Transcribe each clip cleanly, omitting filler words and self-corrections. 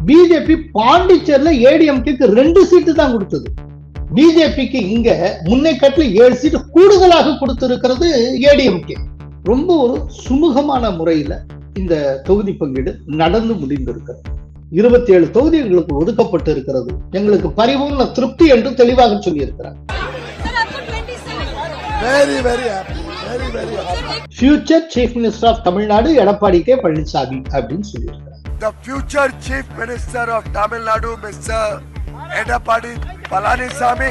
BJP பாண்டிச்சேரியில ஏடிஎம்கேக்கு 2 சீட்டு தான் கொடுத்தது. பிஜேபிக்கு இங்க முன்னை காட்டில 7 சீட்டு கூடுதலாக கொடுத்திருக்கிறது ஏடிஎம்கே. ரொம்ப ஒரு சுமூகமான முறையில இந்த தொகுதி பங்கீடு நடந்து முடிந்திருக்கிறது. 27 தொகுதி எங்களுக்கு ஒதுக்கப்பட்டு இருக்கிறது. எங்களுக்கு பரிபூர்ண திருப்தி என்று தெளிவாக சொல்லி இருக்கிறார். Future chief minister of Tamil Nadu Edappadi K Palaniswami அப்படின்னு சொல்லியிருக்கிறார். The future chief minister of Tamil Nadu, Mr. Edapadi Palanisamy.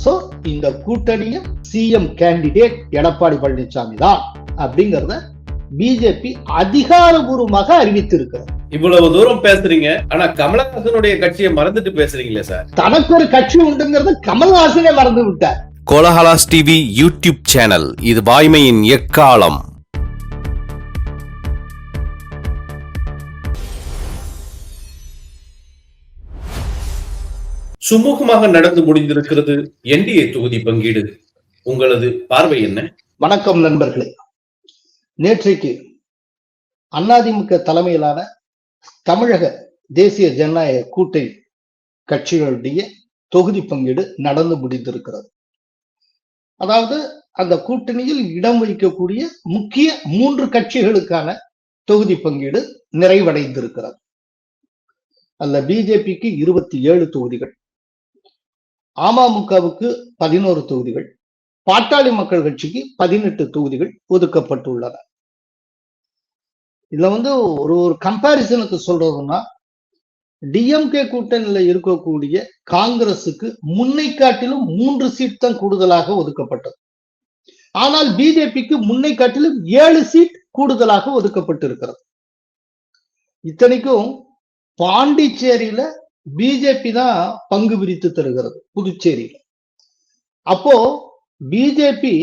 So இந்த கூட்டணியும் சிஎம் கேண்டிடேட் எடப்பாடி பழனிசாமி தான் அப்படிங்கறத பிஜேபி அதிகாரபூர்வமாக அறிவித்திருக்கிறது. இவ்வளவு தூரம் பேசுறீங்க, ஆனா கமலஹாசனுடைய கட்சியை மறந்துட்டு பேசுறீங்களே சார். தனக்கு ஒரு கட்சி உண்டுங்கிறது கமல்ஹாசனே மறந்து விட்டார். கோலஹலாஸ் டிவி யூடியூப் சேனல், இது வாய்மையின் எக்காலம். சுமூகமாக நடந்து முடிந்திருக்கிறது என்டிஏ தொகுதி பங்கீடு. உங்களது பார்வை என்ன? வணக்கம் நண்பர்களே. நேற்றைக்கு அதிமுக தலைமையிலான தமிழக தேசிய ஜனநாயக கூட்டணி கட்சிகளுடைய தொகுதி பங்கீடு நடந்து முடிந்திருக்கிறது. அதாவது அந்த கூட்டணியில் இடம் வகிக்கக்கூடிய முக்கிய 3 கட்சிகளுக்கான தொகுதி பங்கீடு நிறைவடைந்திருக்கிறது. அல்ல பிஜேபிக்கு 27 தொகுதிகள், அமமுகவுக்கு 11 தொகுதிகள், பாட்டாளி மக்கள் கட்சிக்கு 18 தொகுதிகள் ஒதுக்கப்பட்டுள்ளன. இதுல ஒரு கம்பாரிசனுக்கு சொல்றதுன்னா, டிஎம்கே கூட்டணியில இருக்கக்கூடிய காங்கிரசுக்கு முன்னை காட்டிலும் 3 சீட் தான் கூடுதலாக ஒதுக்கப்பட்டது. ஆனால் பிஜேபிக்கு முன்னை காட்டிலும் 7 சீட் கூடுதலாக ஒதுக்கப்பட்டிருக்கிறது. இத்தனைக்கும் பாண்டிச்சேரியில பிஜேபி தான் பங்கு பிரித்து தருகிறது, புதுச்சேரியில. அப்போ பிஜேபி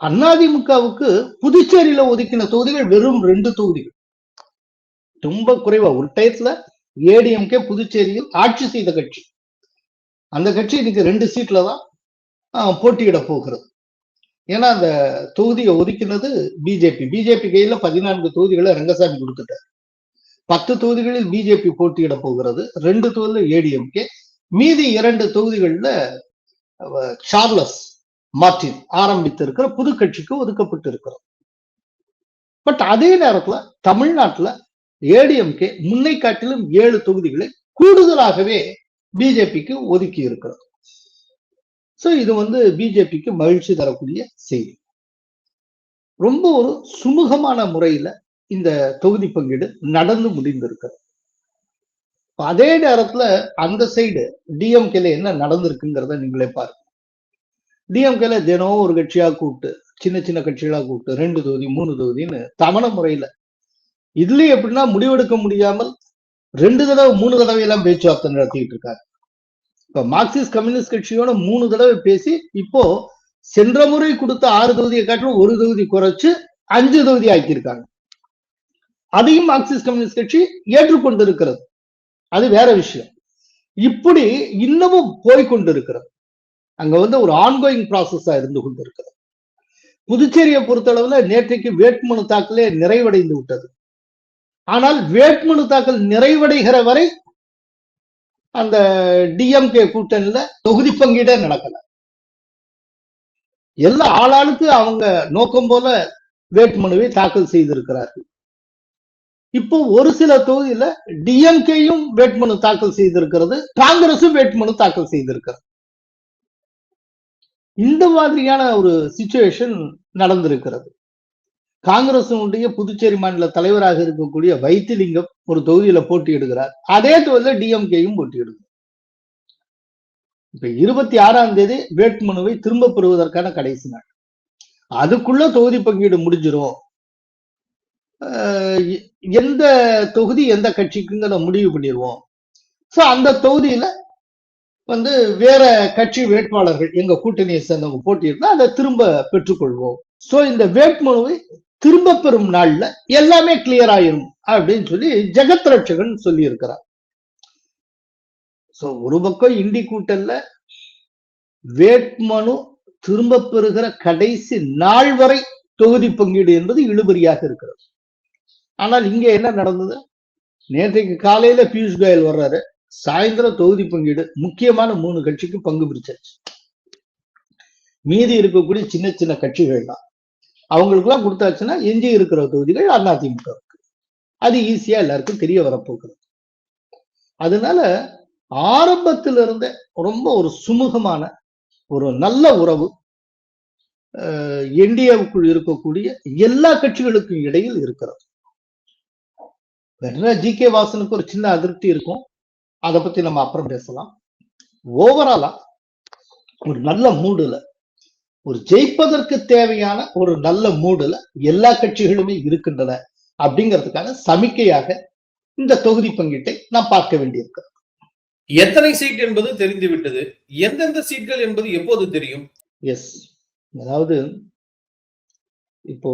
அதிமுகவுக்கு புதுச்சேரியில ஒதுக்கின தொகுதிகள் வெறும் 2 தொகுதிகள், ரொம்ப குறைவா. ஒரு டயத்துல ஏடிஎம்கே புதுச்சேரியில் ஆட்சி செய்த கட்சி. அந்த கட்சி இன்னைக்கு 2 சீட்ல தான் போட்டியிட போகிறது. ஏன்னா அந்த தொகுதியை ஒதுக்கினது பிஜேபி கையில 14 தொகுதிகளை ரங்கசாமி கொடுத்துட்டார். 10 தொகுதிகளில் பிஜேபி போட்டியிட போகிறது, 2 தொகுதியில் ஏடிஎம்கே, மீதி 2 தொகுதிகள்ல சார்லஸ் மார்டின் ஆரம்பித்திருக்கிற புது கட்சிக்கு ஒதுக்கப்பட்டு இருக்கிறது. பட் அதே நேரத்துல தமிழ்நாட்டுல ஏடிஎம்கே முன்னை காட்டிலும் 7 தொகுதிகளை கூடுதலாகவே பிஜேபிக்கு ஒதுக்கி இருக்கிறது. சோ இது பிஜேபிக்கு மகிழ்ச்சி தரக்கூடிய செய்தி. ரொம்ப ஒரு சுமூகமான முறையில இந்த தொகுதி பங்கீடு நடந்து முடிந்திருக்கிறது. அதே நேரத்துல அந்த சைடு டிஎம்கேல என்ன நடந்திருக்குங்கிறத நீங்களே பாருங்க. டிஎம்கேல தினம் ஒரு கட்சியா கூப்பிட்டு, சின்ன சின்ன கட்சிகளா கூப்பிட்டு 2 தொகுதி 3 தொகுதின்னு தவணை முறையில, இதுலயும் எப்படின்னா முடிவெடுக்க முடியாமல் 2 தடவை 3 தடவை எல்லாம் பேச்சுவார்த்தை நடத்திட்டு இருக்காரு. இப்ப மார்க்சிஸ்ட் கம்யூனிஸ்ட் கட்சியோட 3 தடவை பேசி, இப்போ சென்ற முறை கொடுத்த 6 தொகுதியை காட்டிலும் 1 தொகுதி குறைச்சு 5 தொகுதி ஆக்கியிருக்காங்க. அதையும் மார்க்சிஸ்ட் கம்யூனிஸ்ட் கட்சி ஏற்றுக்கொண்டிருக்கிறது, அது வேற விஷயம். இப்படி இன்னமும் போய்கொண்டிருக்கிறது. அங்க ஒரு ஆன்கோயிங் ப்ராசஸா இருந்து கொண்டிருக்கிறது. புதுச்சேரியை பொறுத்தளவுல நேற்றைக்கு வேட்புமனு தாக்கலே நிறைவடைந்து விட்டது. ஆனால் வேட்புமனு தாக்கல் நிறைவடைகிற வரை அந்த டிஎம்கே கூட்டணியில தொகுதி பங்கீடே நடக்கல. எல்லா ஆளாளுக்கு அவங்க நோக்கம் போல வேட்புமனுவை தாக்கல் செய்திருக்கிறார்கள். இப்போ ஒரு சில தொகுதியில டிஎம்கேயும் வேட்புமனு தாக்கல் செய்திருக்கிறது, காங்கிரசும் வேட்புமனு தாக்கல் செய்திருக்கிறது. இந்த மாதிரியான ஒரு சிச்சுவேஷன் நடந்திருக்கிறது. காங்கிரசுடைய புதுச்சேரி மாநில தலைவராக இருக்கக்கூடிய வைத்திலிங்கம் ஒரு தொகுதியில போட்டியிடுகிறார், அதே தொகுதியில டிஎம்கேயும் போட்டியிடுகிறார். இப்ப 26ஆம் தேதி வேட்புமனுவை திரும்ப பெறுவதற்கான கடைசி நாள். அதுக்குள்ள தொகுதி பங்கீடு முடிஞ்சிரும், எந்த தொகுதி எந்த கட்சிக்குங்கிற முடிவு பண்ணிடுவோம். சோ அந்த தொகுதியில வேற கட்சி வேட்பாளர்கள் எங்க கூட்டணியை சேர்ந்தவங்க போட்டியிருந்தா அதை திரும்ப பெற்றுக்கொள்வோம். சோ இந்த வேட்புமனுவை திரும்ப பெறும் நாள்ல எல்லாமே கிளியர் ஆயிரும் அப்படின்னு சொல்லி ஜெகத் ரட்சகன் சொல்லி இருக்கிறார். சோ ஒரு பக்கம் இண்டி கூட்டல்ல வேட்புமனு திரும்ப பெறுகிற கடைசி நாள் வரை தொகுதி பங்கீடு என்பது இழுபறியாக இருக்கிறது. ஆனால் இங்க என்ன நடந்தது? நேற்றைக்கு காலையில பியூஷ் கோயல் வர்றாரு, சாயந்தரம் தொகுதி பங்கீடு முக்கியமான 3 கட்சிக்கு பங்கு பிரிச்சாச்சு. மீதி இருக்கக்கூடிய சின்ன சின்ன கட்சிகள் தான், அவங்களுக்கு எல்லாம் கொடுத்தாச்சுன்னா எஞ்சி இருக்கிற தொகுதிகள் அதிமுகவுக்கு. அது ஈஸியா எல்லாருக்கும் தெரிய வரப்போகிறது. அதனால ஆரம்பத்திலிருந்தே ரொம்ப ஒரு சுமூகமான ஒரு நல்ல உறவு என்டிஏவுக்குள் இருக்கக்கூடிய எல்லா கட்சிகளுக்கும் இடையில் இருக்கிறது. ஜி.கே. வாசனுக்கு ஒரு சின்ன அதிருப்தி இருக்கும், அதை பத்தி நம்ம அப்புறம் பேசலாம். ஓவராலா ஒரு நல்ல மூடுல, ஒரு ஜெயிப்பதற்கு தேவையான ஒரு நல்ல மூடுல எல்லா கட்சிகளுமே இருக்கின்றன அப்படிங்கிறதுக்கான சமிக்கையாக இந்த தொகுதி பங்கீட்டை நாம் பார்க்க வேண்டியிருக்கிறது. எத்தனை சீட் என்பது தெரிந்து விட்டது, எந்தெந்த சீட்கள் என்பது எப்போது தெரியும்? எஸ், அதாவது இப்போ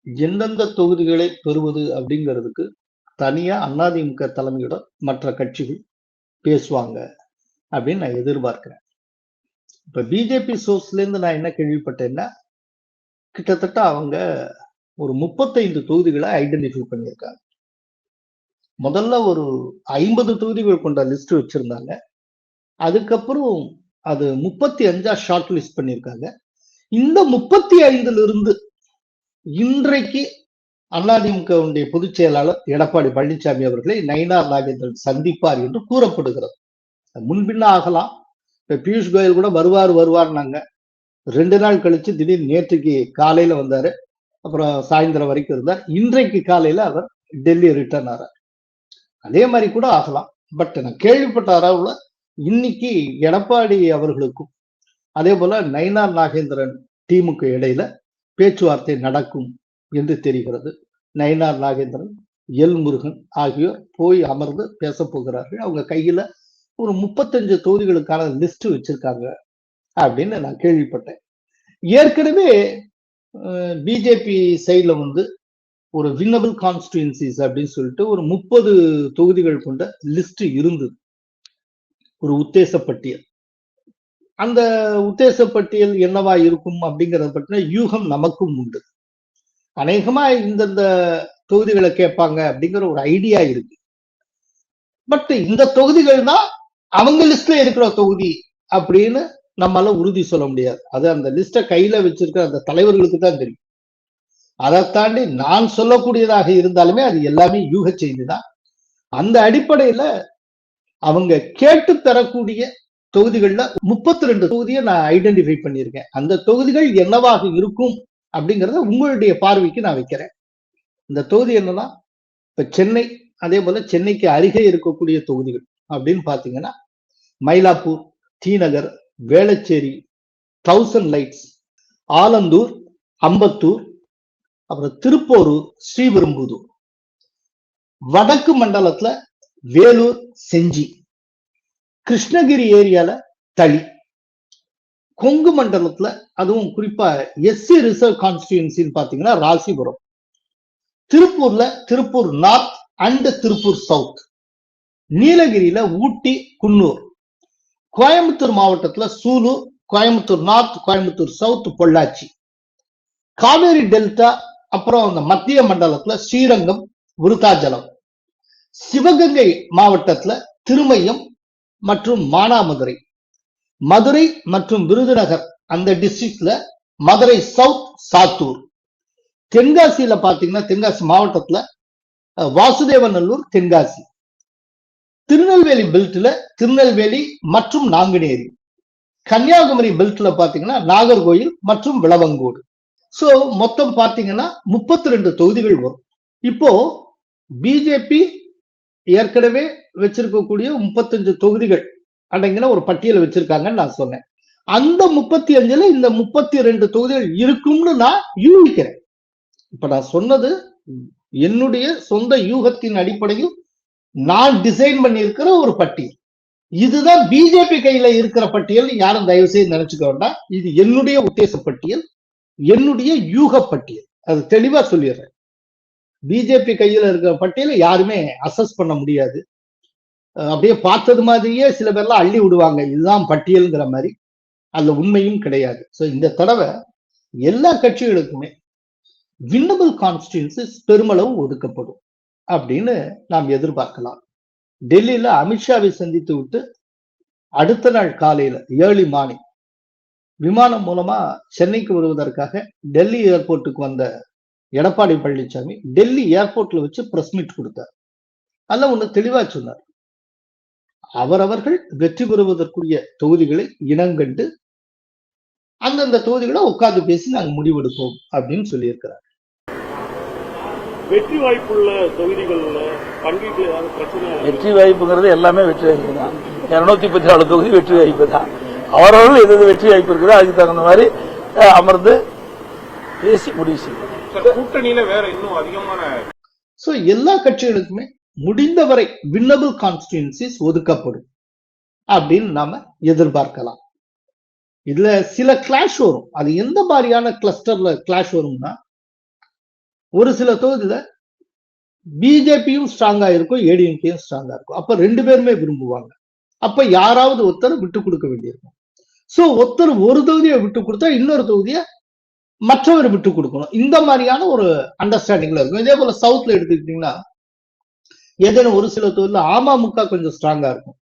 எந்தெந்த தொகுதிகளை பெறுவது அப்படிங்கிறதுக்கு தனியா அதிமுக தலைமையோட மற்ற கட்சிகள் பேசுவாங்க அப்படின்னு நான் எதிர்பார்க்கிறேன். இப்ப பிஜேபி சோர்ஸ்ல இருந்து நான் என்ன கேள்விப்பட்டேன்னா, கிட்டத்தட்ட அவங்க ஒரு 35 தொகுதிகளை ஐடென்டிஃபை பண்ணியிருக்காங்க. முதல்ல ஒரு 50 தொகுதிகள் கொண்ட லிஸ்ட் வச்சிருந்தாங்க. அதுக்கப்புறம் அது 35 ஷார்ட் லிஸ்ட் பண்ணியிருக்காங்க. இந்த 35 இருந்து இன்றைக்கு அதிமுகவுடைய பொதுச் செயலாளர் எடப்பாடி பழனிசாமி அவர்களை நயினார் நாகேந்திரன் சந்திப்பார் என்று கூறப்படுகிறது. முன்பின்ன ஆகலாம். இப்ப பியூஷ் கோயல் கூட வருவார்னாங்க. 2 நாள் கழிச்சு திடீர்னு நேற்றுக்கு காலையில வந்தாரு, அப்புறம் சாயந்தரம் வரைக்கும் இருந்தார். இன்றைக்கு காலையில அவர் டெல்லி ரிட்டர்ன் ஆறார். அதே மாதிரி கூட ஆகலாம். பட் நான் கேள்விப்பட்ட அளவுல இன்னைக்கு எடப்பாடி அவர்களுக்கும் அதே போல நயினார் நாகேந்திரன் டீமுக்கு இடையில பேச்சுவார்த்தை நடக்கும் என்று தெரிகிறது. நயினார் நாகேந்திரன், எல் முருகன் ஆகியோர் போய் அமர்ந்து பேச போகிறார்கள். அவங்க கையில ஒரு 35 தொகுதிகளுக்கான லிஸ்ட் வச்சிருக்காங்க அப்படின்னு நான் கேள்விப்பட்டேன். ஏற்கனவே பிஜேபி சைட்ல ஒரு வின்னபிள் கான்ஸ்டிடுவன்சிஸ் அப்படின்னு சொல்லிட்டு ஒரு 30 தொகுதிகள் கொண்ட லிஸ்ட் இருந்தது, ஒரு உத்தேச பட்டியல். அந்த உத்தேச பட்டியல் என்னவா இருக்கும் அப்படிங்கறத பற்றின யூகம் நமக்கும் உண்டு. அநேகமா இந்தந்த தொகுதிகளை கேட்பாங்க அப்படிங்கிற ஒரு ஐடியா இருக்கு. பட் இந்த தொகுதிகள் தான் அவங்க லிஸ்ட்ல இருக்கிற தொகுதி அப்படின்னு நம்மளால உறுதி சொல்ல முடியாது. அது அந்த லிஸ்ட கையில வச்சிருக்கிற அந்த தலைவர்களுக்கு தான் தெரியும். அதை தாண்டி நான் சொல்லக்கூடியதாக இருந்தாலுமே அது எல்லாமே யூக செய்தி தான். அந்த அடிப்படையில அவங்க கேட்டு தரக்கூடிய தொகுதிகள்ல 32 தொகுதியை நான் ஐடென்டிஃபை பண்ணியிருக்கேன். அந்த தொகுதிகள் என்னவாக இருக்கும் அப்படிங்கிறத உங்களுடைய பார்வைக்கு நான் வைக்கிறேன். இந்த தொகுதி என்னன்னா, இப்ப சென்னை, அதே போல சென்னைக்கு அருகே இருக்கக்கூடிய தொகுதிகள் அப்படின்னு பாத்தீங்கன்னா மயிலாப்பூர், டி நகர், வேளச்சேரி, 1000 லைட்ஸ், ஆலந்தூர், அம்பத்தூர், அப்புறம் திருப்போரூர், ஸ்ரீபெரும்புதூர். வடக்கு மண்டலத்துல வேலூர், செஞ்சி, கிருஷ்ணகிரி ஏரியால தளி, கொங்கு மண்டலத்துல அதுவும் குறிப்பா எஸ்சி ரிசர்வ் கான்ஸ்டிடுவன்சின்னு பாத்தீங்கன்னா ராசிபுரம், திருப்பூர்ல Tiruppur north and Tiruppur south, நீலகிரியில ஊட்டி, குன்னூர், கோயம்புத்தூர் மாவட்டத்துல Sulur, Coimbatore north, Coimbatore south, Pollachi, Kaveri delta, அப்புறம் அந்த மத்திய மண்டலத்துல ஸ்ரீரங்கம், விருத்தாச்சலம், சிவகங்கை மாவட்டத்துல திருமயம் மற்றும் மானாமதுரை, மதுரை மற்றும் விருதுநகர் அந்த டிஸ்ட்ரிக்ட்ல மதுரை சவுத், சாத்தூர், தென்காசியில பாத்தீங்கன்னா தென்காசி மாவட்டத்துல வாசுதேவநல்லூர், தென்காசி, திருநெல்வேலி பெல்ட்ல திருநெல்வேலி மற்றும் நாங்குநேரி, கன்னியாகுமரி பெல்ட்ல பாத்தீங்கன்னா நாகர்கோயில் மற்றும் விளவங்கோடு. சோ மொத்தம் பாத்தீங்கன்னா 32 தொகுதிகள் வரும். இப்போ பிஜேபி ஏற்கனவே வச்சிருக்கக்கூடிய 35 தொகுதிகள் அடங்கின ஒரு பட்டியலை வச்சிருக்காங்கன்னு நான் சொன்னேன். அந்த 35ல இந்த 32 தொகுதிகள் இருக்கும்னு நான் யூகிக்கிறேன். இப்ப நான் சொன்னது என்னுடைய சொந்த யூகத்தின் அடிப்படையில் நான் டிசைன் பண்ணி இருக்கிற ஒரு பட்டியல். இதுதான் பிஜேபி கையில இருக்கிற பட்டியல் யாரும் தயவு செய்து நினைச்சுக்க வேண்டாம். இது என்னுடைய உத்தேச பட்டியல், என்னுடைய யூக பட்டியல். அது தெளிவா சொல்லிடுறேன். பிஜேபி கையில இருக்கிற பட்டியலை யாருமே அசஸ் பண்ண முடியாது. அப்படியே பார்த்தது மாதிரியே சில பேர்லாம் அள்ளி விடுவாங்க, இதுதான் பட்டியல்ங்கிற மாதிரி. அதுல உண்மையும் கிடையாது. சோ இந்த தடவை எல்லா கட்சிகளுக்குமே வின்னபிள் கான்ஸ்டிடுவன்சிஸ் பெருமளவு ஒதுக்கப்படும். அப்படின்னு நாம் எதிர்பார்க்கலாம். டெல்லியில அமித்ஷாவை சந்தித்து விட்டு அடுத்த நாள் காலையில ஏர்லி மார்னிங் விமானம் மூலமா சென்னைக்கு வருவதற்காக டெல்லி ஏர்போர்ட்டுக்கு வந்த எடப்பாடி பழனிசாமி டெல்லி ஏர்போர்ட்ல வச்சு பிரஸ் மீட் கொடுத்தார். அதுல ஒண்ணு தெளிவா சொன்னார். அவரவர்கள் வெற்றி பெறுவதற்குரிய தொகுதிகளை இனங்கண்டு அந்தந்த தொகுதிகளை உட்கார்ந்து பேசி நாங்கள் முடிவெடுப்போம் அப்படின்னு சொல்லியிருக்கிறார். வெற்றி வாய்ப்புள்ள தொகுதிகள்ல பங்கீட்டு ஏதாவது பிரச்சனை? வெற்றி வாய்ப்புங்கிறது எல்லாமே வெற்றி வாய்ப்பு தான். 234 தொகுதி வெற்றி வாய்ப்பு தான். அவரவர்கள் எது வெற்றி வாய்ப்பு இருக்குதோ அதுக்கு தகுந்த மாதிரி அமர்ந்து பேசி முடிவு செய்யும். கூட்டணியில வேற இன்னும் அதிகமான எல்லா கட்சிகளுக்குமே முடிந்தவரை வின்னபிள் கான்ஸ்டிட்யூன்சிஸ் ஒதுக்கப்படும் அப்படின்னு நாம எதிர்பார்க்கலாம். இதுல சில கிளாஷ் வரும். அது எந்த மாதிரியான கிளஸ்டர்ல கிளாஷ் வரும்னா, ஒரு சில தொகுதியில பிஜேபியும் ஸ்ட்ராங்கா இருக்கும், ஏடிஎம்கேயும் ஸ்ட்ராங்கா இருக்கும். அப்ப ரெண்டு பேருமே விரும்புவாங்க. அப்ப யாராவது ஒருத்தர் விட்டு கொடுக்க வேண்டியிருக்கும். ஒருத்தர் ஒரு தொகுதியை விட்டு கொடுத்தா இன்னொரு தொகுதியை மற்றவர் விட்டு கொடுக்கணும். இந்த மாதிரியான ஒரு அண்டர்ஸ்டாண்டிங்ல இருக்கும். இதே போல சவுத்ல எடுத்துக்கிட்டீங்கன்னா, ஏதேனும் ஒரு சில தொகுதியில அமமுக கொஞ்சம் ஸ்ட்ராங்கா இருக்கும்.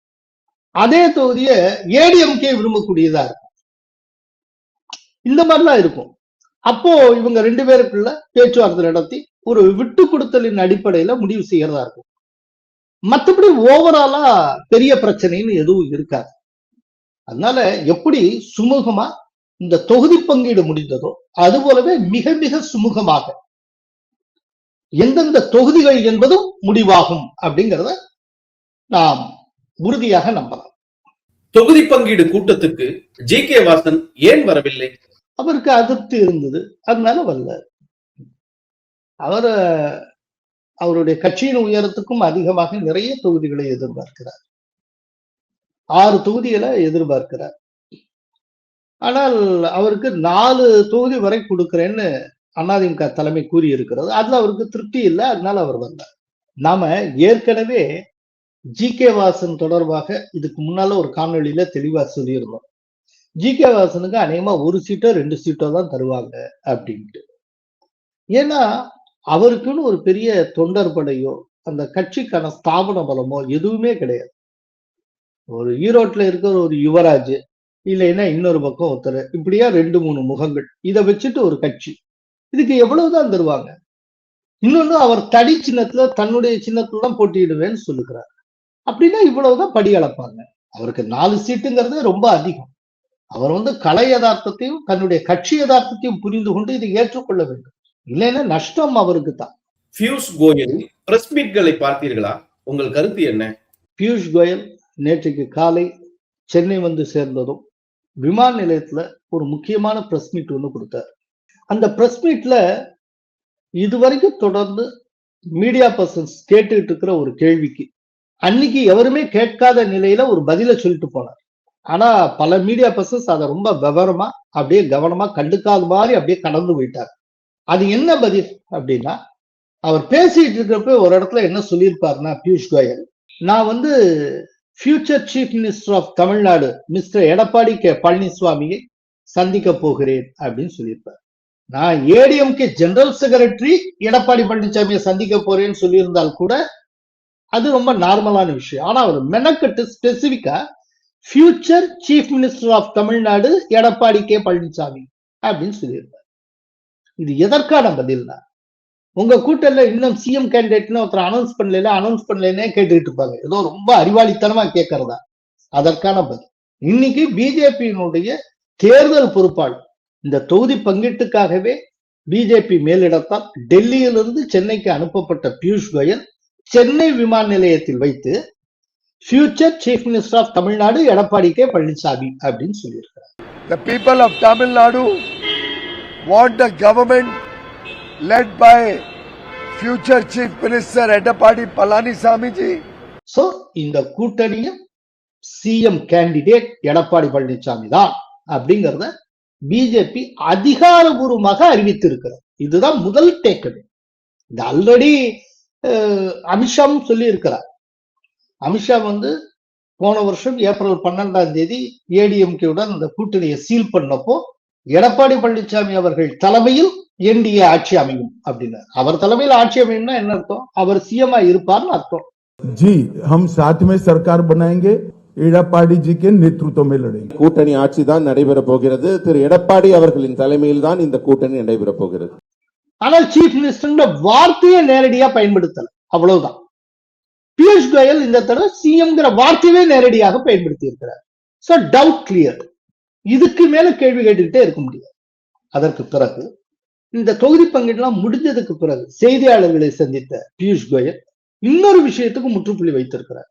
அதே தொகுதியை ஏடிஎம்கே விரும்பக்கூடியதா இருக்கும். இந்த மாதிரிலாம் இருக்கும். அப்போ இவங்க ரெண்டு பேருக்குள்ள பேச்சுவார்த்தை நடத்தி ஒரு விட்டு கொடுத்தலின் அடிப்படையில முடிவு செய்யறதா இருக்கும். மற்றபடி ஓவராலா பெரிய பிரச்சனைன்னு எதுவும் இருக்காது. அதனால எப்படி சுமூகமா இந்த தொகுதி பங்கீடு முடிந்ததோ அது போலவே மிக மிக சுமூகமாக எந்தெந்த தொகுதிகள் என்பதும் முடிவாகும் அப்படிங்கிறத நாம் உறுதியாக நம்பலாம். தொகுதி பங்கீடு கூட்டத்துக்கு ஜி.கே. வாசன் ஏன் வரவில்லை? அவருக்கு அதிருப்தி இருந்தது, அதனால வரல. அவருடைய கட்சியின் உயரத்துக்கும் அதிகமாக நிறைய தொகுதிகளை எதிர்பார்க்கிறார். 6 தொகுதிகளை எதிர்பார்க்கிறார். ஆனால் அவருக்கு 4 தொகுதி வரை கொடுக்கிறேன்னு அதிமுக தலைமை கூறி இருக்கிறது. அதுல அவருக்கு திருப்தி இல்லை, அதனால அவர் வந்தார். நாம ஏற்கனவே ஜி.கே. வாசன் தொடர்பாக இதுக்கு முன்னால ஒரு காணொலியில தெளிவா சொல்லியிருந்தோம். ஜி.கே. வாசனுக்கு அநேகமா 1 சீட்டோ 2 சீட்டோ தான் தருவாங்க அப்படின்ட்டு. ஏன்னா அவருக்குன்னு ஒரு பெரிய தொண்டர் படையோ அந்த கட்சிக்கான ஸ்தாபன பலமோ எதுவுமே கிடையாது. ஒரு ஈரோட்ல இருக்கிற ஒரு யுவராஜ், இல்லைன்னா இன்னொரு பக்கம் ஒருத்தர், இப்படியா 2-3 முகங்கள், இதை வச்சுட்டு ஒரு கட்சி. இதுக்கு எவ்வளவுதான் தருவாங்க? இன்னொன்னு, அவர் தடி சின்னத்துல தன்னுடைய சின்னத்துல தான் போட்டியிடுவேன்னு சொல்லுகிறார். அப்படின்னா இவ்வளவுதான் படி அளப்பாங்க. அவருக்கு 4 சீட்டுங்கிறதே ரொம்ப அதிகம். அவர் கலை யதார்த்தத்தையும் தன்னுடைய கட்சி யதார்த்தத்தையும் புரிந்து கொண்டு இதை ஏற்றுக்கொள்ள வேண்டும். இல்லைன்னா நஷ்டம் அவருக்கு தான். பியூஷ் கோயல் பிரஸ் மீட்களை பார்த்தீர்களா? உங்கள் கருத்து என்ன? பியூஷ் கோயல் நேற்றைக்கு காலை சென்னை வந்து சேர்ந்ததும் விமான நிலையத்துல ஒரு முக்கியமான பிரஸ் மீட் ஒண்ணு கொடுத்தார். அந்த பிரஸ் மீட்ல இதுவரைக்கும் தொடர்ந்து மீடியா பர்சன்ஸ் கேட்டுக்கிட்டு இருக்கிற ஒரு கேள்விக்கு அன்னைக்கு எவருமே கேட்காத நிலையில ஒரு பதில சொல்லிட்டு போனார். ஆனா பல மீடியா பர்சன்ஸ் அதை ரொம்ப விவரமா அப்படியே கவனமா கண்டுக்காத மாதிரி அப்படியே கடந்து போயிட்டார். அது என்ன பதில் அப்படின்னா, அவர் பேசிட்டு இருக்கிறப்ப ஒரு இடத்துல என்ன சொல்லியிருப்பாருன்னா, பியூஷ் கோயல், நான் future chief minister of Tamil Nadu mister Edappadi K பழனிசாமியை சந்திக்க போகிறேன் அப்படின்னு சொல்லியிருப்பார். நான் ஏடிஎம்கே ஜெனரல் செக்ரட்டரி எடப்பாடி பழனிசாமியை சந்திக்க போறேன்னு சொல்லியிருந்தால் கூட அது ரொம்ப நார்மலான விஷயம். ஆனா அவர் மெனக்கட்டு ஸ்பெசிபிக்கா future chief minister of Tamil Nadu Edappadi K Palaniswami அப்படின்னு சொல்லியிருப்பார். இது எதற்கான பதில்னா, உங்க கூட்டல்ல இன்னும் சிஎம் கேண்டிடேட்னு ஒருத்தர் அனௌன்ஸ் பண்ணலன்னே கேட்டுக்கிட்டு இருப்பாங்க. ஏதோ ரொம்ப அறிவாளித்தனமா கேட்கறதா? அதற்கான பதில். இன்னைக்கு பிஜேபியினுடைய தேர்தல் பொறுப்பாளர் இந்த தொகுதி பங்கீட்டுக்காகவே பிஜேபி மேலிடத்தால் டெல்லியிலிருந்து சென்னைக்கு அனுப்பப்பட்ட பியூஷ் கோயல் சென்னை விமான நிலையத்தில் வைத்து future chief minister of Tamil Nadu Edappadi K Palaniswami அப்படின்னு சொல்லியிருக்கிறார். The people of Tamil Nadu want a government led by future Chief Minister Edapadi Palanisamy ji. So இந்த கூட்டணியும் சிஎம் கேண்டிடேட் எடப்பாடி பழனிசாமி தான் அப்படிங்கறத பிஜேபி அதிகாரபூர்வமாக அறிவித்திருக்கிறது. இதுதான் முதல் டேக்கன். இது ஆல்ரெடி அமித்ஷாவும் சொல்லி இருக்கிறார். அமித்ஷா போன வருஷம் ஏப்ரல் 12ஆம் தேதி ஏடிஎம்கேவுடன் அந்த கூட்டணியை சீல் பண்ணப்போ எடப்பாடி பழனிசாமி அவர்கள் தலைமையில் என்டிஏ ஆட்சி அமையும் அப்படின்னு. அவர் தலைமையில் ஆட்சி அமையும்னா என்ன அர்த்தம்? அவர் சிஎம்ஆ இருப்பார்னு அர்த்தம். जी हम साथ में सरकार बनाएंगे, எடப்பாடி जी के नेतृत्व में लड़ेंगे. கூட்டணி ஆட்சி தான் நடைபெற போகிறது. திரு எடப்பாடி அவர்களின் தலைமையில் தான் இந்த கூட்டணி நடைபெற போகிறது. ஆனால் சீஃப் மினிஸ்டர் வார்த்தையை நேரடியா பயன்படுத்தல, அவ்வளவுதான். பியூஷ் கோயல் இந்த தடவை சிஎம்ங்கிற வார்த்தையே நேரடியாக பயன்படுத்தி இருக்கிறார். So doubt clear. இதுக்கு மேல கேள்வி கேட்டுக்கிட்டே இருக்க முடியாது. அதற்கு பிறகு இந்த தொகுதி பங்கீடுலாம் முடிஞ்சதுக்கு பிறகு செய்தியாளர்களை சந்தித்த பியூஷ் கோயல் இன்னொரு விஷயத்துக்கு முற்றுப்புள்ளி வைத்திருக்கிறார்.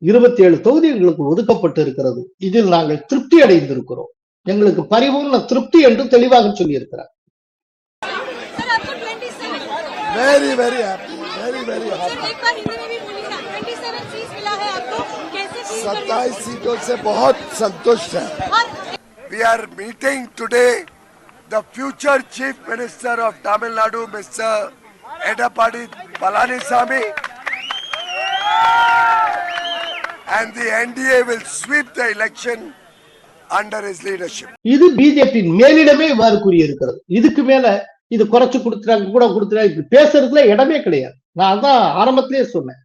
27 தொகுதி எங்களுக்கு ஒதுக்கப்பட்டு இருக்கிறது, இதில் நாங்கள் திருப்தி அடைந்திருக்கிறோம், எங்களுக்கு பரிபூர்ண திருப்தி என்று தெளிவாக சொல்லி இருக்கிறார். Very very happy, very very happy. 27 सीटों से बहुत संतुष्ट है. We are meeting today the future Chief Minister of Tamil Nadu, Mr. Edappadi Palaniswamy, and the NDA will sweep the election under his leadership. இது பிஜேபி மேலிடமே இவ்வாறு கூறியிருக்கிறது. இதுக்கு மேல இது குறைச்சு கொடுத்துறாங்க கூட கொடுத்துறாங்க, பேசுறதுல இடமே கிடையாது. நான் அதான் ஆரம்பத்திலேயே சொன்னேன்.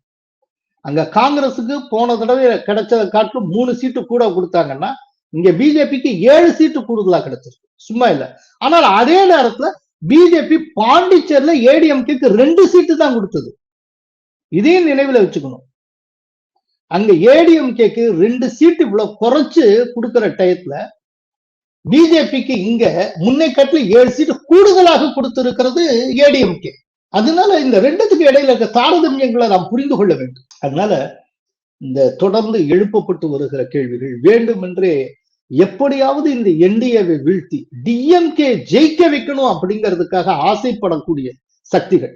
அங்க காங்கிரஸுக்கு போன தடவை கிடைச்சதை காட்டிலும் 3 சீட்டு கூட கொடுத்தாங்கன்னா இங்க பிஜேபிக்கு 7 சீட்டு கூடுதலா கிடைச்சிருக்கு, சும்மா இல்ல. ஆனால் அதே நேரத்துல பிஜேபி பாண்டிச்சேரியில ஏடிஎம்கேக்கு 2 சீட்டு தான் கொடுத்தது. இதையும் நினைவுல வச்சுக்கணும். அங்க ஏடிஎம்கேக்கு 2 சீட்டு இவ்வளவு குறைச்சு கொடுக்கிற டயத்துல பிஜேபிக்கு இங்க முன்னை காட்டில 7 சீட்டு கூடுதலாக கொடுத்திருக்கிறது ஏடிஎம்கே. அதனால இந்த ரெண்டுத்துக்கு இடையில இருக்க தாரதமியங்களை நாம் புரிந்து கொள்ள வேண்டும். அதனால இந்த தொடர்ந்து எழுப்பப்பட்டு வருகிற கேள்விகள் வேண்டுமென்றே எப்படியாவது இந்த என்டிஏவை வீழ்த்தி டிஎம்கே ஜெயிக்க வைக்கணும் அப்படிங்கிறதுக்காக ஆசைப்படக்கூடிய சக்திகள்,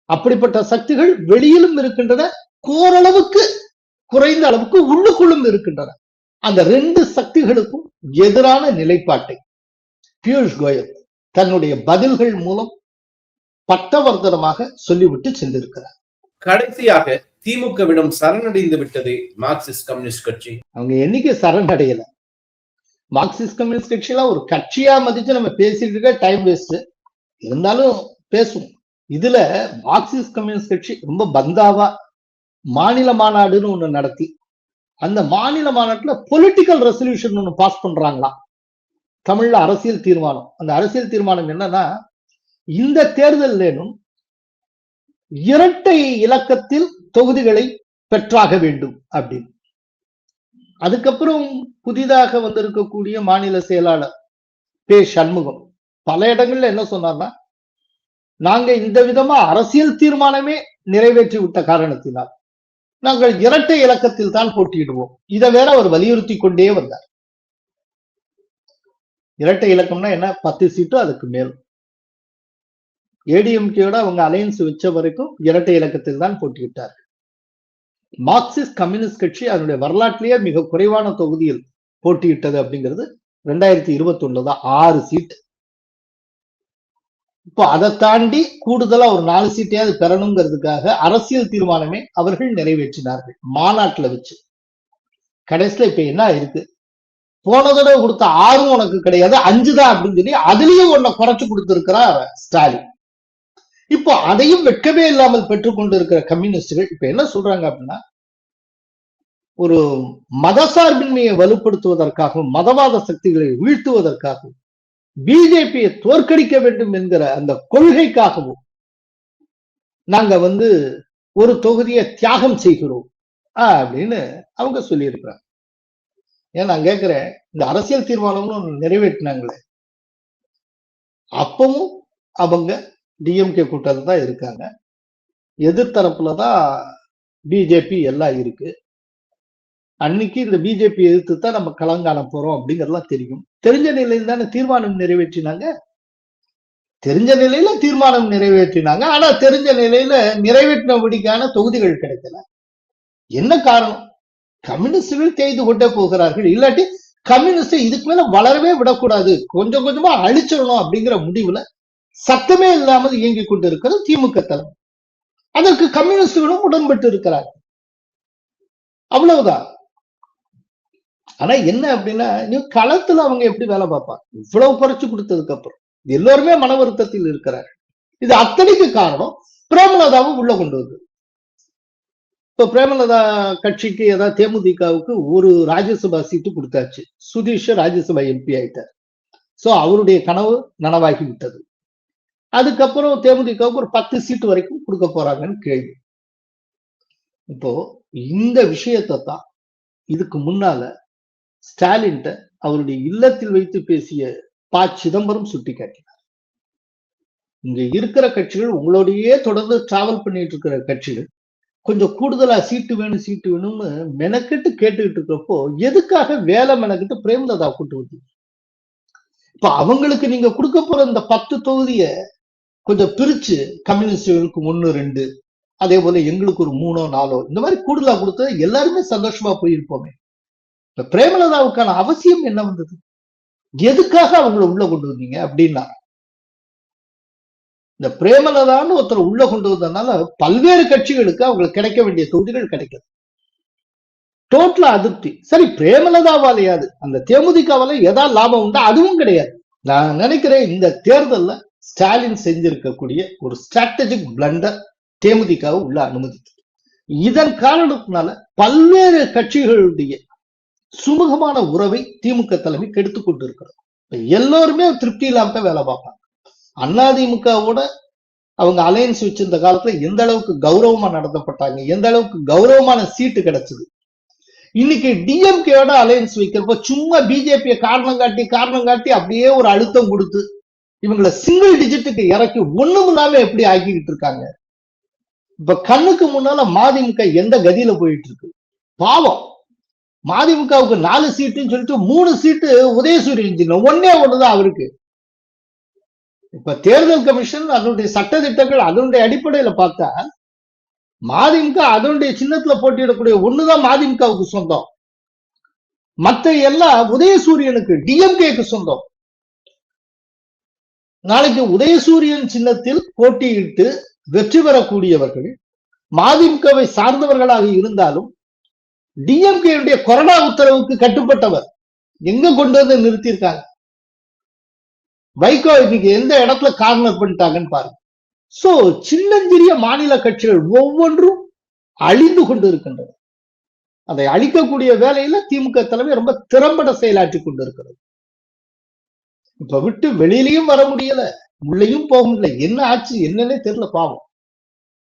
அப்படிப்பட்ட சக்திகள் வெளியிலும் இருக்கின்றன, ஓரளவுக்கு குறைந்த அளவுக்கு உள்ளுக்குள்ளும் இருக்கின்றன. அந்த 2 சக்திகளுக்கும் எதிரான நிலைப்பாட்டை பியூஷ் கோயல் தன்னுடைய பதில்கள் மூலம் பட்டவர்த்தனமாக சொல்லிவிட்டு சென்றிருக்கிறார். கடைசியாக திமுகவிடம் சரணடைந்து விட்டது மார்க்சிஸ்ட் கம்யூனிஸ்ட் கட்சி. அவங்க என்னைக்கு சரணடையல. மார்க்சிஸ்ட் கம்யூனிஸ்ட் கட்சியெல்லாம் ஒரு கட்சியா மதிச்சு நம்ம பேசிட்டு இருக்க டைம் வேஸ்ட். இருந்தாலும் பேசுவோம். இதுல மார்க்சிஸ்ட் கம்யூனிஸ்ட் கட்சி ரொம்ப பந்தாவா மாநில மாநாடுன்னு ஒண்ணு நடத்தி அந்த மாநில மாநாட்டுல பொலிட்டிக்கல் ரெசல்யூஷன் ஒண்ணு பாஸ் பண்றாங்களாம். தமிழ்ல அரசியல் தீர்மானம். அந்த அரசியல் தீர்மானம் என்னன்னா, இந்த தேர்தலும் இரட்டை இலக்கத்தில் தொகுதிகளை பெற்றாக வேண்டும் அப்படின்னு. அதுக்கப்புறம் புதிதாக வந்திருக்கக்கூடிய மாநில செயலாளர் பே சண்முகம் பல இடங்கள்ல என்ன சொன்னார்னா, நாங்க இந்த விதமா அரசியல் தீர்மானமே நிறைவேற்றி விட்ட காரணத்தினால் நாங்கள் இரட்டை இலக்கத்தில் தான் போட்டியிடுவோம். இதை வேற அவர் வலியுறுத்தி கொண்டே வந்தார். இரட்டை இலக்கம்னா என்ன? 10 சீட்டு அதுக்கு மேல். ஏடிஎம்கேயோட அவங்க அலையன்ஸ் வச்ச வரைக்கும் இரட்டை இலக்கத்தில் தான் போட்டியிட்டார்கள். மார்க்சிஸ்ட் கம்யூனிஸ்ட் கட்சி அதனுடைய வரலாற்றிலேயே மிக குறைவான தொகுதியில் போட்டியிட்டது அப்படிங்கிறது 2021 தான், 6 சீட்டு. இப்போ அதை தாண்டி கூடுதலா ஒரு 4 சீட்டையாவது பெறணுங்கிறதுக்காக அரசியல் தீர்மானமே அவர்கள் நிறைவேற்றினார்கள் மாநாட்டுல வச்சு. கடைசியில இப்ப என்ன இருக்கு? போன தடவை கொடுத்த 6 உனக்கு கிடையாது, 5 தான் அப்படின்னு சொல்லி அதுலயும் ஒன்ன குறைச்சு கொடுத்திருக்கிறார் ஸ்டாலின். இப்போ அதையும் வெட்கமே இல்லாமல் பெற்றுக்கொண்டு இருக்கிற கம்யூனிஸ்டுகள் இப்ப என்ன சொல்றாங்க அப்படின்னா, ஒரு மதசார்பின்மையை வலுப்படுத்துவதற்காகவும் மதவாத சக்திகளை வீழ்த்துவதற்காகவும் பிஜேபியை தோற்கடிக்க வேண்டும் என்கிற அந்த கொள்கைக்காகவும் நாங்க ஒரு தொகுதியை தியாகம் செய்கிறோம் அப்படின்னு அவங்க சொல்லி இருக்கிறாங்க. ஏன் நான் கேட்கிறேன், இந்த அரசியல் தீர்மானம்னு ஒண்ணு நிறைவேற்றினாங்களே, அப்பவும் அவங்க டிஎம்கே கூட்டத்தில் தான் இருக்காங்க, எதிர்த்தரப்புலதான் பிஜேபி எல்லாம் இருக்கு. அன்னைக்கு இந்த பிஜேபி எதிர்த்து தான் நம்ம களங்காண போறோம் அப்படிங்கறதெல்லாம் தெரியும். தெரிஞ்ச நிலையில் தானே தீர்மானம் நிறைவேற்றினாங்க. தெரிஞ்ச நிலையில தீர்மானம் நிறைவேற்றினாங்க. ஆனா தெரிஞ்ச நிலையில நிறைவேற்றினபடிக்கான தொகுதிகள் கிடைக்கல. என்ன காரணம்? கம்யூனிஸ்டுகள் தேய்ந்து கொண்டே போகிறார்கள். இல்லாட்டி கம்யூனிஸ்ட் இதுக்கு மேல வளரவே விடக்கூடாது, கொஞ்சம் கொஞ்சமா அழிச்சிடணும் அப்படிங்கிற முடிவுல சத்தமே இல்லாமல் இயங்கிக் கொண்டு இருக்கிறது திமுக தலைமை. அதற்கு கம்யூனிஸ்டுகளும் உடன்பட்டு இருக்கிறார்கள். அவ்வளவுதான். ஆனா என்ன அப்படின்னா, நீ களத்துல அவங்க எப்படி வேலை பார்ப்பாங்க? இவ்வளவு குறைச்சு கொடுத்ததுக்கு அப்புறம் எல்லோருமே மன வருத்தத்தில் இருக்கிறார். இது அத்தனைக்கு காரணம் பிரேமலதாவும் உள்ள கொண்டு வந்து. இப்ப பிரேமலதா கட்சிக்கு ஏதாவது தேமுதிகவுக்கு ஒரு ராஜ்யசபா சீட்டு கொடுத்தாச்சு. சுதீஷ் ராஜ்யசபா எம்பி ஆயிட்டார். சோ அவருடைய கனவு நனவாகி விட்டது. அதுக்கப்புறம் தேமுதிகவுக்கு ஒரு 10 சீட்டு வரைக்கும் கொடுக்க போறாங்கன்னு கேள்வி. இப்போ இந்த விஷயத்தை தான் இதுக்கு முன்னால ஸ்டாலின்ட்ட அவருடைய இல்லத்தில் வைத்து பேசிய ப. சிதம்பரம் சுட்டி காட்டினார். இங்க இருக்கிற கட்சிகள் உங்களோடையே தொடர்ந்து டிராவல் பண்ணிட்டு இருக்கிற கட்சிகள் கொஞ்சம் கூடுதலா சீட்டு வேணும்னு மெனக்கெட்டு கேட்டுக்கிட்டு இருக்கிறப்போ எதுக்காக வேலை மெனக்கெட்டு பிரேமலதா கூட்டு வந்து இப்ப அவங்களுக்கு நீங்க கொடுக்க போற இந்த 10 தொகுதிய கொஞ்சம் பிரிச்சு கம்யூனிஸ்டுகளுக்கு 1, 2 அதே போல எங்களுக்கு ஒரு 3, 4 இந்த மாதிரி கூடுதலா கொடுத்து எல்லாருமே சந்தோஷமா போயிருப்போமே. இப்ப பிரேமலதாவுக்கான அவசியம் என்ன வந்தது? எதுக்காக அவங்களை உள்ள கொண்டு வந்தீங்க அப்படின்னா, இந்த பிரேமலதான்னு ஒருத்தர் உள்ள கொண்டு வந்ததுனால பல்வேறு கட்சிகளுக்கு அவங்களுக்கு கிடைக்க வேண்டிய தொகுதிகள் கிடைக்குது. டோட்டலா அதிருப்தி. சரி, பிரேமலதாவாலையாது அந்த தேமுதிகவால ஏதாவது லாபம் உண்டா? அதுவும் கிடையாது. நான் நினைக்கிறேன் இந்த தேர்தல்ல ஸ்டாலின் செஞ்சிருக்கக்கூடிய ஒரு ஸ்ட்ராட்டஜிக் பிளண்டர் தேமுதிகவை உள்ள அனுமதித்தது. இதன் காரணத்தினால பல்வேறு கட்சிகளுடைய சுமூகமான உறவை திமுக தலைமை கெடுத்துக் கொண்டு இருக்கிறது. எல்லோருமே திருப்தி இல்லாம வேலை பார்ப்பாங்க. அதிமுகவோட அவங்க அலையன்ஸ் வச்சிருந்த காலத்துல எந்த அளவுக்கு கௌரவமா நடத்தப்பட்டாங்க, எந்த அளவுக்கு கௌரவமான சீட்டு கிடைச்சது. இன்னைக்கு டிஎம்கேயோட அலையன்ஸ் வைக்கிறப்ப சும்மா பிஜேபியை காரணம் காட்டி அப்படியே ஒரு அழுத்தம் கொடுத்து இவங்களை சிங்கிள் டிஜிட்டுக்கு இறக்கி ஒண்ணும் இல்லாம எப்படி ஆக்கிக்கிட்டு இருக்காங்க. இப்ப கண்ணுக்கு முன்னால மதிமுக எந்த கதியில போயிட்டு இருக்கு. பாவம், மதிமுகவுக்கு 4 சீட்டுன்னு சொல்லிட்டு 3 சீட்டு உதயசூரியன், ஒண்ணுதான் அவருக்கு. இப்ப தேர்தல் கமிஷன் அதனுடைய சட்ட திட்டங்கள் அதனுடைய அடிப்படையில பார்த்தா மதிமுக அதனுடைய சின்னத்துல போட்டியிடக்கூடிய ஒண்ணுதான் மதிமுகவுக்கு சொந்தம். மற்ற எல்லாம் உதயசூரியனுக்கு டிஎம்கேக்கு சொந்தம். நாளைக்கு உதயசூரியன் சின்னத்தில் போட்டியிட்டு வெற்றி பெறக்கூடியவர்கள் மதிமுகவை சார்ந்தவர்களாக இருந்தாலும் டிஎம்கே கொரோனா உத்தரவுக்கு கட்டுப்பட்டவர். எங்க கொண்டு வந்து நிறுத்தியிருக்காங்க? வைகோ இன்னைக்கு எந்த இடத்துல கார்னர் பண்ணிட்டாங்கன்னு பாருங்க. சோ சின்னஞ்சிறிய மாநில கட்சிகள் ஒவ்வொன்றும் அழிந்து கொண்டு இருக்கின்றன. அதை அழிக்கக்கூடிய வேலையில திமுக தலைமை ரொம்ப திறம்பட செயலாற்றி கொண்டு இருக்கிறது. இப்ப விட்டு வெளியிலையும் வர முடியல, உள்ளேயும் போக முடியல. என்ன ஆச்சு என்னன்னே தெரியல. பாவம்,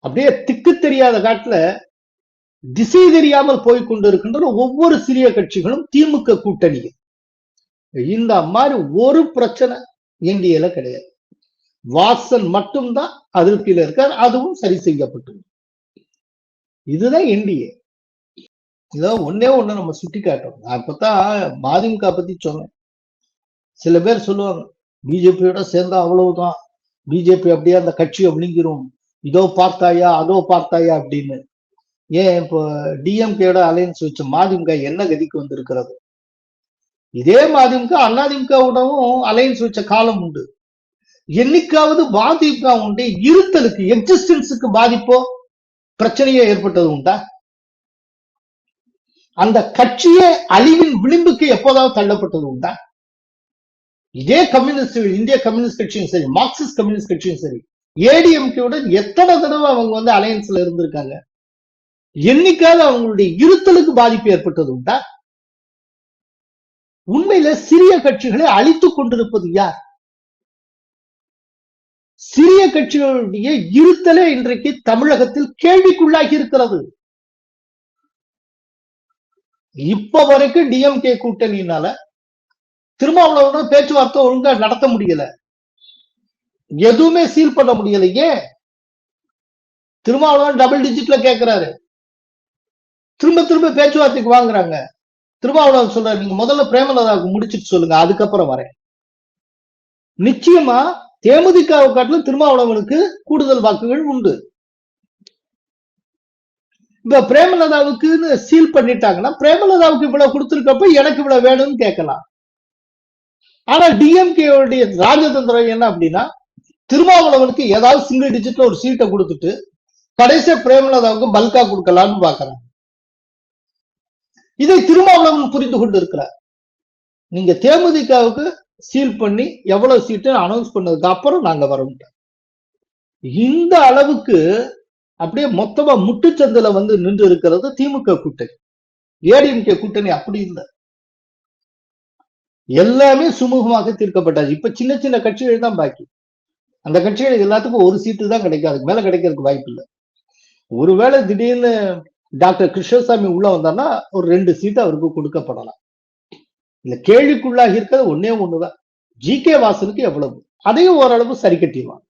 அப்படியே திக்கு தெரியாத காட்டுல திசை தெரியாமல் போய்கொண்டு இருக்கின்ற ஒவ்வொரு சிறிய கட்சிகளும் திமுக கூட்டணியில். இந்த மாதிரி ஒரு பிரச்சனை என்டிஏல கிடையாது. வாசன் மட்டும்தான் அதிருப்தியில இருக்கார், அதுவும் சரி செய்யப்பட்டது. இதுதான் என்டிஏ. இதோ ஒன்னே ஒண்ணு நம்ம சுட்டி காட்டோம். நான் இப்பதான் மதிமுக பத்தி சொன்னேன். சில பேர் சொல்லுவாங்க பிஜேபியோட சேர்ந்தா அவ்வளவுதான், பிஜேபி அப்படியே அந்த கட்சியை விழுங்கிரும், இதோ பார்த்தாயா அதோ பார்த்தாயா அப்படின்னு. ஏன் இப்போ டிஎம்கேயோட அலையன்ஸ் வச்ச மதிமுக என்ன கதிக்கு வந்திருக்கிறது? இதே மதிமுக அதிமுகவுடனும் அலையன்ஸ் வச்ச காலம் உண்டு. என்னைக்காவது மதிமுக உண்டு இருத்தலுக்கு எக்ஸிஸ்டன்ஸுக்கு பாதிப்போ பிரச்சனையோ ஏற்பட்டது உண்டா? அந்த கட்சியே அழிவின் விளிம்புக்கு எப்போதாவது தள்ளப்பட்டது உண்டா? இதே கம்யூனிஸ்ட், இந்திய கம்யூனிஸ்ட் கட்சியும் சரி, மார்க்சிஸ்ட் கம்யூனிஸ்ட் கட்சியும் சரி, ஏடிஎம்கேவுடன் எத்தனை தடவை அவங்க அலையன்ஸ்ல இருந்திருக்காங்க. என்னைக்காவது அவங்களுடைய இருத்தலுக்கு பாதிப்பு ஏற்பட்டது உண்டா? உண்மையில சிறிய கட்சிகளை அழித்துக் கொண்டிருப்பது யார்? சிறிய கட்சிகளுடைய இருத்தலே இன்றைக்கு தமிழகத்தில் கேள்விக்குள்ளாகி இருக்கிறது. இப்ப வரைக்கும் டிஎம்கே கூட்டணியினால திருமாவளவன் பேச்சுவார்த்தை ஒழுங்கா நடத்த முடியல, எதுவுமே சீல் பண்ண முடியல. ஏன்? திருமாவளவன் டபுள் டிஜிட்ல கேட்கிறாரு, திரும்ப பேச்சுவார்த்தைக்கு வாங்குறாங்க. திருமாவளவன் சொல்ற, நீங்க முதல்ல பிரேமலதாவுக்கு முடிச்சிட்டு சொல்லுங்க, அதுக்கப்புறம் வரேன். நிச்சயமா தேமுதிகவை காட்டிலும் திருமாவளவனுக்கு கூடுதல் வாக்குகள் உண்டு. இப்ப பிரேமலதாவுக்கு சீல் பண்ணிட்டாங்கன்னா பிரேமலதாவுக்கு இவ்வளவு கொடுத்திருக்கப்ப எனக்கு இவ்வளவு வேணும்னு கேட்கலாம். ஆனா டிஎம்கே ராஜதந்திரம் என்ன அப்படின்னா, திருமாவளவனுக்கு ஏதாவது சிங்கிள் டிஜிட்ல ஒரு சீட்டை கொடுத்துட்டு கடைசியா பிரேமலதாவுக்கு பல்கா கொடுக்கலாம்னு பாக்குறாங்க. இதை திருமாவளவன் புரிந்து கொண்டு இருக்கிறார். நீங்க தேமுதிகவுக்கு சீல் பண்ணி எவ்வளவு சீட்டு அனௌன்ஸ் பண்ணதுக்கு அப்புறம் நாங்க வரோம். இந்த அளவுக்கு அப்படியே மொத்தமா முட்டுச்சந்தில வந்து நின்று இருக்கிறது திமுக கூட்டணி. ஏடிஎம்கே கூட்டணி அப்படி இல்லை. எல்லாமே சுமூகமாக தீர்க்கப்பட்டாச்சு. இப்ப சின்ன சின்ன கட்சிகள் தான் பாக்கி. அந்த கட்சிகள் எல்லாத்துக்கும் ஒரு சீட்டு தான் கிடைக்கும், அதுக்கு மேல கிடைக்கிறதுக்கு வாய்ப்பு இல்லை. ஒருவேளை திடீர்னு டாக்டர் கிருஷ்ணசாமி உள்ள வந்தார்னா ஒரு 2 சீட்டு அவருக்கு கொடுக்கப்படலாம். இல்ல கேள்விக்குள்ளாகி இருக்கிறது ஒன்னே ஒண்ணுதான், ஜி.கே. வாசனுக்கு எவ்வளவு, அதையும் ஓரளவு சரி கட்டிடுவாங்க.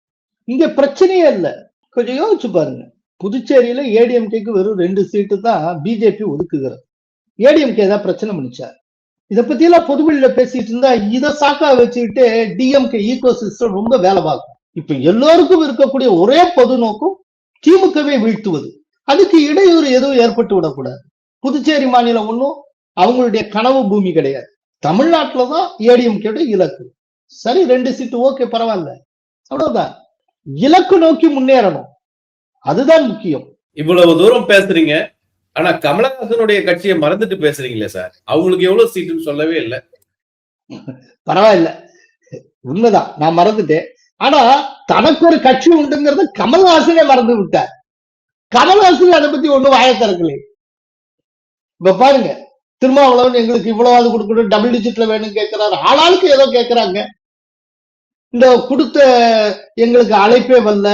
இங்க பிரச்சனையே இல்லை. கொஞ்சம் யோசிச்சு பாருங்க, புதுச்சேரியில ஏடிஎம்கேக்கு வெறும் 2 சீட்டு தான் பிஜேபி ஒதுக்குகிறது. ஏடிஎம்கே தான் பிரச்சனை பண்ணிச்சார். இதை பத்தி எல்லாம் பொதுவெளியில பேசிட்டு இருந்தா இதை சாக்கா வச்சுக்கிட்டு டிஎம்கே ஈகோ சிஸ்டம் ரொம்ப வேலை பார்க்கும். இப்ப எல்லோருக்கும் இருக்கக்கூடிய ஒரே பொது நோக்கம் திமுகவை வீழ்த்துவது. அதுக்கு இடையூறு எதுவும் ஏற்பட்டு விடக்கூடாது. புதுச்சேரி மாநிலம் ஒன்றும் அவங்களுடைய கனவு பூமி கிடையாது. தமிழ்நாட்டுலதான் ஏடிஎம்கேட இலக்கு. சரி, 2 சீட்டு ஓகே, பரவாயில்ல, அவ்வளவுதான். இலக்கு நோக்கி முன்னேறணும், அதுதான் முக்கியம். இவ்வளவு தூரம் பேசுறீங்க, ஆனா கமலஹாசனுடைய கட்சியை மறந்துட்டு பேசுறீங்களே சார். அவங்களுக்கு எவ்வளவு சீட்டுன்னு சொல்லவே இல்லை. பரவாயில்ல, உண்மைதான், நான் மறந்துட்டேன். ஆனா தனக்கு ஒரு கட்சி உண்டுங்கிறது கமல்ஹாசனே மறந்து விட்டார். கமல்ஹாசன் அதை பத்தி ஒண்ணும் வாய திறக்கல. இப்ப பாருங்க, திருமாவளவன் எங்களுக்கு இவ்வளவாது கொடுக்கணும், டபுள் டிஜிட்ல வேணும் கேட்கிறாரு. ஆளாளுக்கு ஏதோ கேட்கிறாங்க. இந்த கொடுத்த எங்களுக்கு அழைப்பே வரல,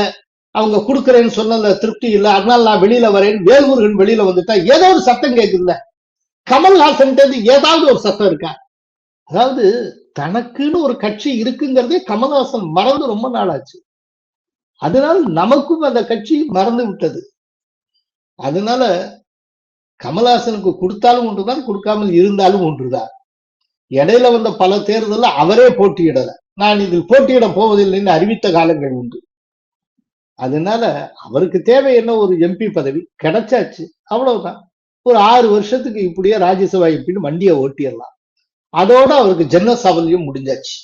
அவங்க கொடுக்கறேன்னு சொன்னதுல திருப்தி இல்லை, அதனால நான் வெளியில வரேன், வேல்முருகன் வெளியில வந்துட்டா ஏதோ ஒரு சத்தம் கேட்குதுல்ல. கமல்ஹாசன் ஏதாவது ஒரு சத்தம் இருக்கா? அதாவது தனக்குன்னு ஒரு கட்சி இருக்குங்கிறதே கமல்ஹாசன் மறந்து ரொம்ப நாள் ஆச்சு. அதனால நமக்கும் அந்த கட்சி மறந்து விட்டது. அதனால கமல்ஹாசனுக்கு கொடுத்தாலும் ஒன்றுதான், கொடுக்காமல் இருந்தாலும் ஒன்றுதான். இடையில வந்த பல தேர்தலில் அவரே போட்டியிடல, நான் இதில் போட்டியிட போவதில்லைன்னு அறிவித்த காலங்கள் உண்டு. அதனால அவருக்கு தேவை என்ன, ஒரு எம்பி பதவி கிடைச்சாச்சு, அவ்வளவுதான். ஒரு 6 வருஷத்துக்கு இப்படியே ராஜ்யசபா எம்பின்னு வண்டியை ஓட்டிடலாம். அதோட அவருக்கு ஜன்ன சாவல்யம் முடிஞ்சாச்சு.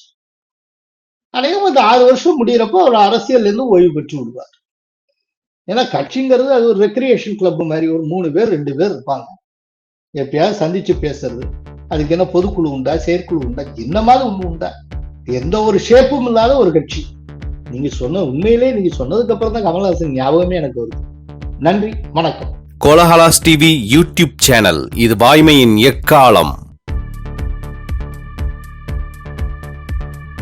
அநேகம் அந்த 6 வருஷம் முடிகிறப்போ அவர் அரசியல் இருந்து ஓய்வு பெற்று விடுவார். ஏன்னா கட்சிங்கிறது அது ஒரு ரெக்ரியேஷன் கிளப் மாதிரி, ஒரு 3 பேர் 2 பேர் இருப்பாங்க, எப்பயாவது சந்திச்சு பேசுறது. அதுக்கு என்ன பொதுக்குழு உண்டா, செயற்குழு உண்டா, என்ன மாதிரி ஒண்ணு உண்டா? எந்த ஒரு ஷேப்பும் இல்லாத ஒரு கட்சி. நீங்க சொன்ன உண்மையிலே நீங்க சொன்னதுக்கு அப்புறம் தான் கமல்ஹாசன் ஞாபகமே எனக்கு வருது. நன்றி, வணக்கம். கோலஹலாஸ் டிவி யூடியூப் சேனல், இது வாய்மையின் எக்காலம்.